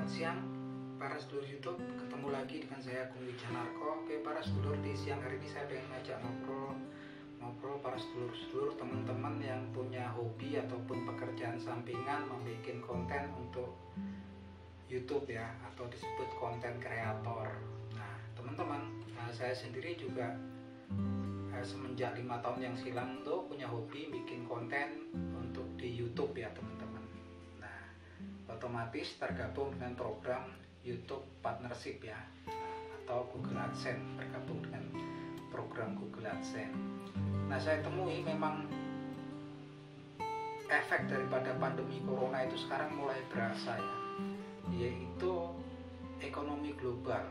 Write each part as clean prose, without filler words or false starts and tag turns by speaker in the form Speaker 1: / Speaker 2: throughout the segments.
Speaker 1: Siang para sedulur YouTube, ketemu lagi dengan saya Agung Wijanarko. Para sedulur, di siang hari ini saya pengen ngajak ngobrol para sedulur teman-teman yang punya hobi ataupun pekerjaan sampingan membuat konten untuk YouTube ya, atau disebut konten kreator. Nah teman-teman, saya sendiri juga semenjak 5 tahun yang silam tuh punya hobi bikin konten untuk di YouTube ya teman-teman. Nah otomatis tergabung dengan program YouTube Partnership ya, atau Google AdSense, bergabung dengan program Google AdSense. Nah saya temui memang efek daripada pandemi Corona itu sekarang mulai berasa ya, yaitu ekonomi global,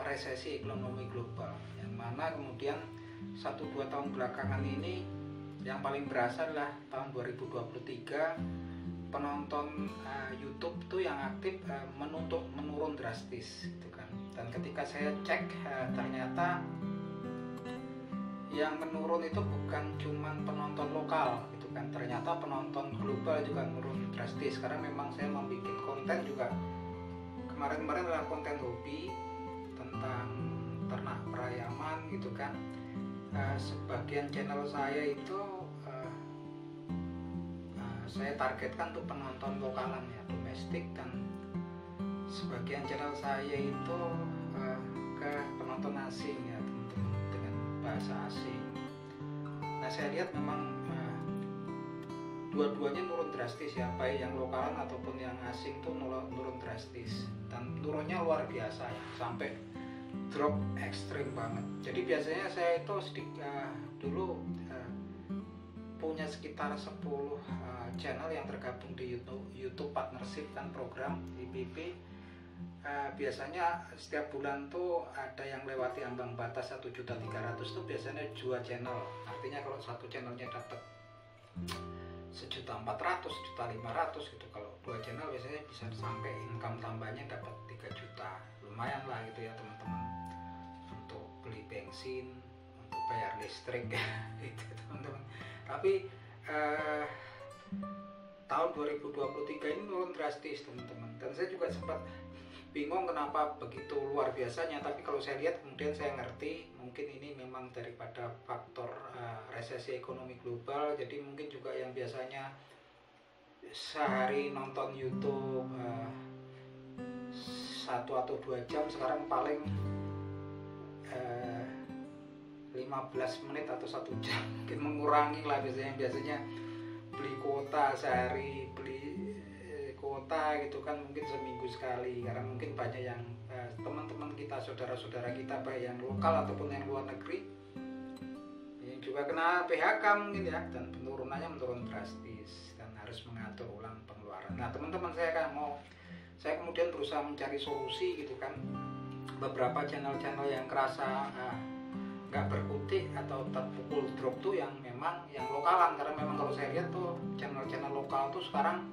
Speaker 1: resesi ekonomi global, yang mana kemudian 1-2 tahun belakangan ini yang paling berasa adalah tahun 2023 penonton YouTube tuh yang aktif menurun drastis gitu kan. Dan ketika saya cek ternyata yang menurun itu bukan cuma penonton lokal gitu kan, ternyata penonton global juga menurun drastis. Karena memang saya membuat konten juga kemarin adalah konten hobi tentang ternak perayaman gitu kan. Sebagian channel saya itu saya targetkan untuk penonton lokalan ya, domestik, dan sebagian channel saya itu ke penonton asing ya teman-teman, dengan bahasa asing. Nah saya lihat memang dua-duanya turun drastis ya, baik yang lokalan ataupun yang asing tuh turun drastis, dan turunnya luar biasa ya, sampai drop ekstrim banget. Jadi biasanya saya itu dulu punya sekitar 10 channel yang tergabung di YouTube Partnership kan, program IPP. Biasanya setiap bulan tuh ada yang lewati ambang batas 1.300.000 tuh biasanya 2 channel. Artinya kalau satu channelnya dapat 1.400.000, 1.500.000 gitu. Kalau 2 channel biasanya bisa sampai income tambahnya dapat 3 juta. Lumayan lah gitu ya teman-teman, untuk beli bensin, untuk bayar listrik gitu teman-teman. Tapi tahun 2023 ini turun drastis teman-teman, dan saya juga sempat bingung kenapa begitu luar biasanya. Tapi kalau saya lihat kemudian saya ngerti, mungkin ini memang daripada faktor resesi ekonomi global. Jadi mungkin juga yang biasanya sehari nonton YouTube 1 atau 2 jam sekarang paling 15 menit atau 1 jam, mungkin mengurangi lah. Biasanya beli kuota sehari, beli kuota gitu kan mungkin seminggu sekali, karena mungkin banyak yang teman-teman kita, saudara-saudara kita baik yang lokal ataupun yang luar negeri yang juga kena PHK mungkin ya, dan penurunannya menurun drastis dan harus mengatur ulang pengeluaran. Nah teman-teman, saya kemudian berusaha mencari solusi gitu kan. Beberapa channel-channel yang kerasa nggak berkutik atau terpukul drop tuh yang memang yang lokalan, karena memang kalau saya lihat tuh channel-channel lokal tuh sekarang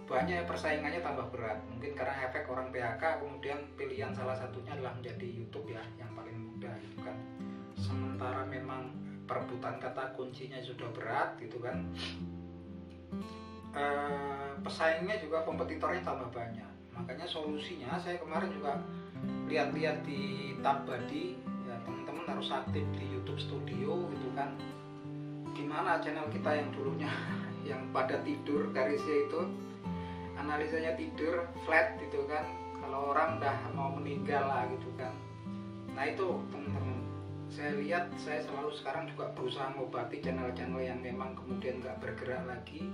Speaker 1: banyak persaingannya tambah berat, mungkin karena efek orang PHK. Kemudian pilihan salah satunya adalah menjadi YouTube ya, yang paling mudah gitu kan. Sementara memang perebutan kata kuncinya sudah berat gitu kan, pesaingnya juga, kompetitornya tambah banyak. Makanya solusinya saya kemarin juga lihat-lihat di TabBuddy ya, teman-teman harus aktif di YouTube Studio gitu kan. Gimana channel kita yang dulunya yang pada tidur, garisnya itu analisanya tidur flat gitu kan, kalau orang udah mau meninggal lah gitu kan. Nah itu teman-teman, saya lihat, saya selalu sekarang juga berusaha mengobati channel-channel yang memang kemudian nggak bergerak lagi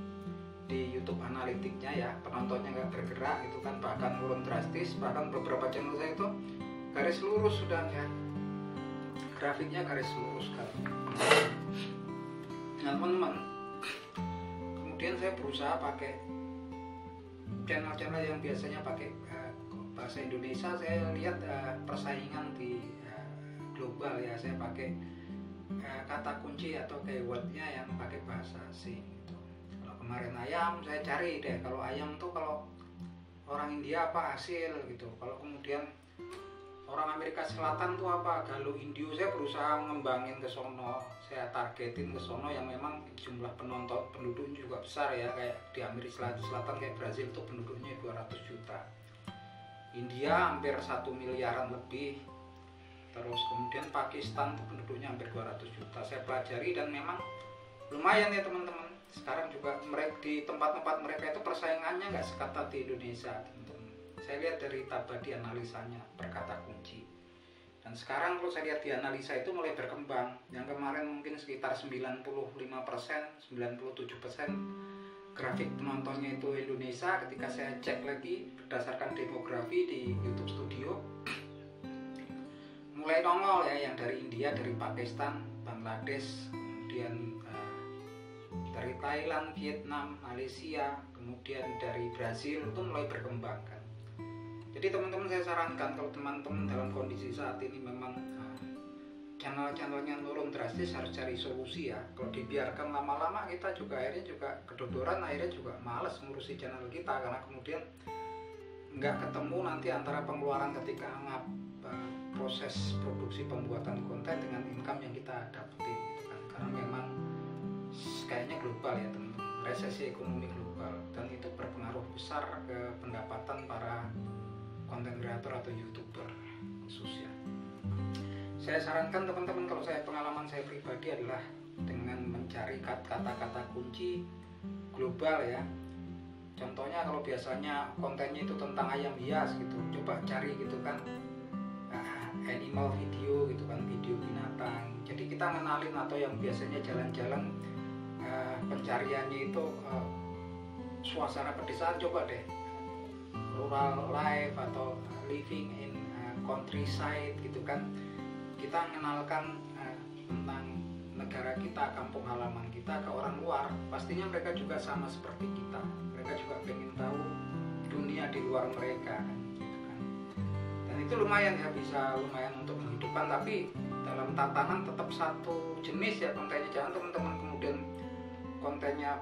Speaker 1: di YouTube analitiknya ya, penontonnya nggak bergerak gitu kan, bahkan turun drastis. Bahkan beberapa channel saya itu garis lurus sudah ya, grafiknya garis lurus kan. Nah teman-teman, kemudian saya berusaha pakai channel-channel yang biasanya pakai bahasa Indonesia. Saya lihat persaingan di global ya, saya pakai kata kunci atau keywordnya yang pakai bahasa asing gitu. Kalau kemarin ayam, saya cari deh, kalau ayam tuh kalau orang India apa hasil gitu. Kalau kemudian orang Amerika Selatan tuh apa, Galuh Indio, saya berusaha ngembangin ke sono, saya targetin ke sono yang memang jumlah penonton penduduknya juga besar ya, kayak di Amerika Selatan kayak Brazil tuh penduduknya 200 juta, India hampir 1 miliaran lebih, terus kemudian Pakistan tuh penduduknya hampir 200 juta. Saya pelajari dan memang lumayan ya teman-teman. Sekarang juga mereka di tempat-tempat mereka itu persaingannya nggak seketat di Indonesia, teman-teman. Saya lihat dari Tabadi analisanya perkata kunci, dan sekarang kalau saya lihat di analisa itu mulai berkembang. Yang kemarin mungkin sekitar 95%, 97% grafik penontonnya itu Indonesia. Ketika saya cek lagi berdasarkan demografi di YouTube Studio, mulai nongol ya yang dari India, dari Pakistan, Bangladesh, kemudian dari Thailand, Vietnam, Malaysia, kemudian dari Brazil, itu mulai berkembang kan. Jadi teman-teman saya sarankan kalau teman-teman dalam kondisi saat ini memang channel-channelnya turun drastis, harus cari solusi ya. Kalau dibiarkan lama-lama kita juga akhirnya juga kedodoran, akhirnya juga males ngurusi channel kita, karena kemudian nggak ketemu nanti antara pengeluaran ketika proses produksi pembuatan konten dengan income yang kita dapetin gitu kan. Karena memang kayaknya global ya teman-teman, resesi ekonomi global, dan itu berpengaruh besar ke pendapatan para konten kreator atau YouTuber khususnya. Saya sarankan teman-teman, kalau saya pengalaman saya pribadi adalah dengan mencari kata-kata kunci global ya. Contohnya kalau biasanya kontennya itu tentang ayam hias gitu, coba cari gitu kan animal video gitu kan, video binatang. Jadi kita ngenalin, atau yang biasanya jalan-jalan pencariannya itu suasana pedesaan, coba deh rural life atau living in countryside gitu kan. Kita mengenalkan tentang negara kita, kampung halaman kita ke orang luar, pastinya mereka juga sama seperti kita, mereka juga pengen tahu dunia di luar mereka gitu kan. Dan itu lumayan ya, bisa lumayan untuk menghidupkan, tapi dalam tatanan tetap satu jenis ya kontennya. Jangan teman-teman kemudian kontennya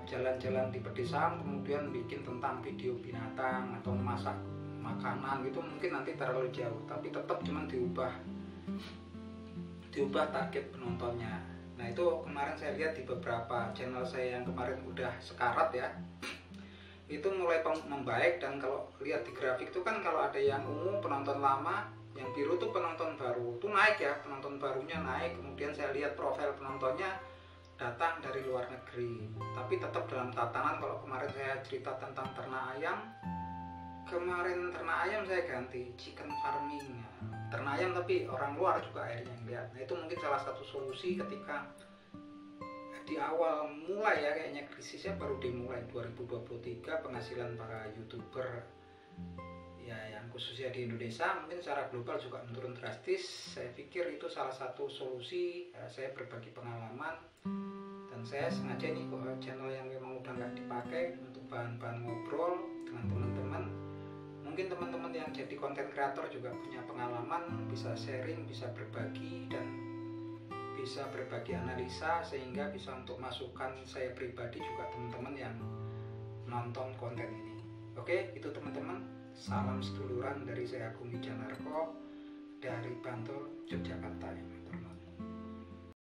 Speaker 1: jalan-jalan di pedesaan kemudian bikin tentang video binatang atau masak makanan gitu, mungkin nanti terlalu jauh. Tapi tetap cuman diubah target penontonnya. Nah itu kemarin saya lihat di beberapa channel saya yang kemarin udah sekarat ya, itu mulai membaik. Dan kalau lihat di grafik itu kan, kalau ada yang ungu penonton lama, yang biru tuh penonton baru, tuh naik ya, penonton barunya naik. Kemudian saya lihat profil penontonnya datang dari luar negeri, tapi tetap dalam tatanan. Kalau kemarin saya cerita tentang ternak ayam, kemarin ternak ayam saya ganti chicken farming, ternak ayam tapi orang luar juga akhirnya yang lihat. Nah itu mungkin salah satu solusi ketika di awal mulai ya, kayaknya krisisnya baru dimulai 2023, penghasilan para YouTuber ya yang khususnya di Indonesia mungkin secara global juga menurun drastis. Saya pikir itu salah satu solusi. Saya berbagi pengalaman, dan saya sengaja nih channel yang memang udah nggak dipakai untuk bahan-bahan ngobrol dengan teman-teman. Mungkin teman-teman yang jadi konten kreator juga punya pengalaman, bisa sharing, bisa berbagi, dan bisa berbagi analisa, sehingga bisa untuk masukan saya pribadi juga teman-teman yang nonton konten ini. Oke, itu teman-teman. Salam seduluran dari saya Agung Wijanarko dari Bantul, Yogyakarta.